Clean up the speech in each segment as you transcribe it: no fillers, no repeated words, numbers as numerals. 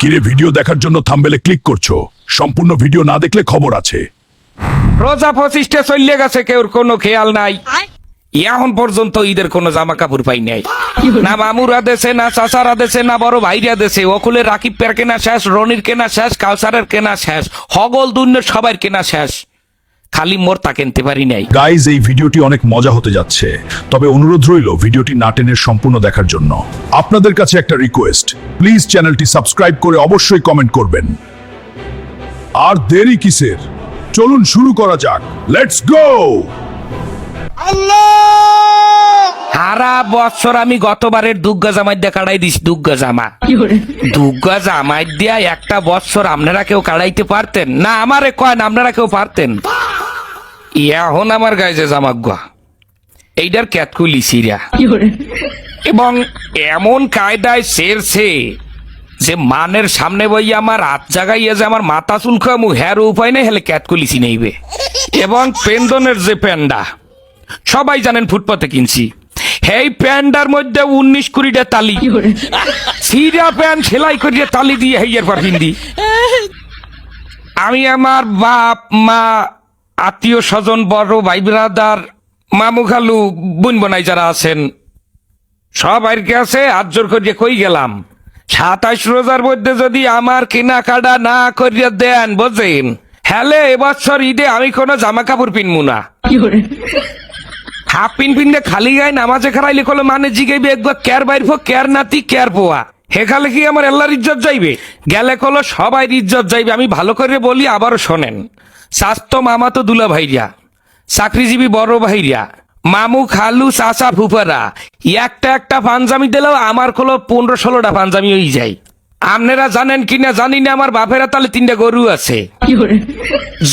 কিরে ভিডিও দেখার জন্য থাম্বনেলে ক্লিক করছো, সম্পূর্ণ ভিডিও না দেখলে খবর আছে। রোজা 25টা চলে গেছে, কেউর কোনো খেয়াল নাই। এখন পর্যন্ত ঈদের কোনো জামা কাপড় পাই নাই। না মামুরা দেশে, না চাচারা দেশে, না বড় ভাইরা দেশে। ওকুলে রাকিবের কেনা শেষ, রনির কেনা শেষ, কাউসারের কেনা শেষ, হগল দুন্নের সবার কেনা শেষ, খালি মোর তা কিনতে পারি নাই। গাইজ, এই ভিডিওটি অনেক মজা হতে যাচ্ছে, তবে অনুরোধ রইল ভিডিওটি না টেনে সম্পূর্ণ দেখার জন্য। আপনাদের কাছে একটা রিকোয়েস্ট, প্লিজ চ্যানেলটি সাবস্ক্রাইব করে অবশ্যই কমেন্ট করবেন। আর দেরি কিসের, চলুন শুরু করা যাক। Let's go. সারা বছর আমি গতবারের দুগ্গা জামাই দিয়ে কাটাই দিস। দুগ্গা জামাই দিয়া একটা বছর আপনারা কেউ কাটাইতে পারতেন না? আমারে কয় না আপনারা কেউ পারতেন? এখন আমার গায়ে যে জামাগুয়া এইটার ক্যাতকুলি সিরা এবং এমন কায়দায় সেরছে যে মানের সামনে বই আমার হাত জাগাইয়া যে আমার মাথা চুলকামু হ্যার উপায় নেই, হেলে ক্যাতকুলিসি নেইবে। এবং পেন্দনের যে প্যান্ডা সবাই জানেন ফুটপাতে কিনছি, এই প্যান্ডার মধ্যে 19-20টা তালি, সিরা প্যান্ট সেলাই করিয়া তালি দিয়ে হেয়ার পর হিন্দি। আমি আমার বাপ মা, আত্মীয় স্বজন, বড় ভাই ব্রাদার, মামু খালু, বোন বোনাই যারা আছেন সবাই কাছে হাত জোর করিয়া কই গেলাম, 27 রোজার মধ্যে যদি আমার কেনাকাটা না করিয়া দেন বোঝেন, হ্যালে এবছর ঈদে আমি কোনো জামা কাপড় পিনবো না। হাফ পিনতে খালি গায়ে নামাজে খারাইলে কলো মানে জিগাইবে একবার কেয়ার বাইর কেয়ার নাতি কেয়ার পোয়া, হেখালে কি আমার আল্লাহর ইজ্জত যাইবে? গেলে কলো সবাই ইজ্জত যাইবে। আমি ভালো করে বলি, আবারও শোনেন। স্বাস্থ্য মামা তো দুলা ভাইরা, চাকরিজীবী বড় ভাইরা, মামু খালু চাচা ফুফারা একটা পাঞ্জামি দিলেও আমার কলো 15-16টা পাঞ্জামি হয়ে যায়। আপনারা জানেন কিনা জানি না, আমার বাপেরা তাহলে 3টা গরু আছে।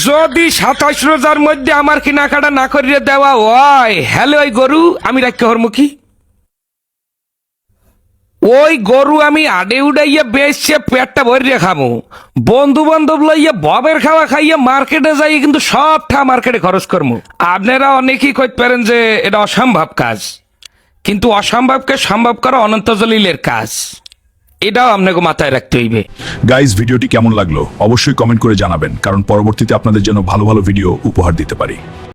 যদি 27 রোজার মধ্যে আমার কেনাকাটা না করিয়ে দেওয়া হয়, হ্যালো ওই গরু আমি রাখতে হরমুখী, ওই গরু আমি আডে উড়াইয়া বেশে পেটটা ভরিয়ে খামু। বন্ধু বান্ধব লইয়া ববের খাওয়া খাইয়া মার্কেটে যাই, কিন্তু সবটা মার্কেটে খরচ করবো। আপনারা অনেকেই কইতে পারেন যে এটা অসম্ভব কাজ, কিন্তু অসম্ভবকে সম্ভব করা অনন্ত জলিলের কাজ, এটাও আপনাকে মাথায় রাখতে হইবে। গাইজ, ভিডিওটি কেমন লাগলো অবশ্যই কমেন্ট করে জানাবেন, কারণ পরবর্তীতে আপনাদের জন্য ভালো ভালো ভিডিও উপহার দিতে পারি।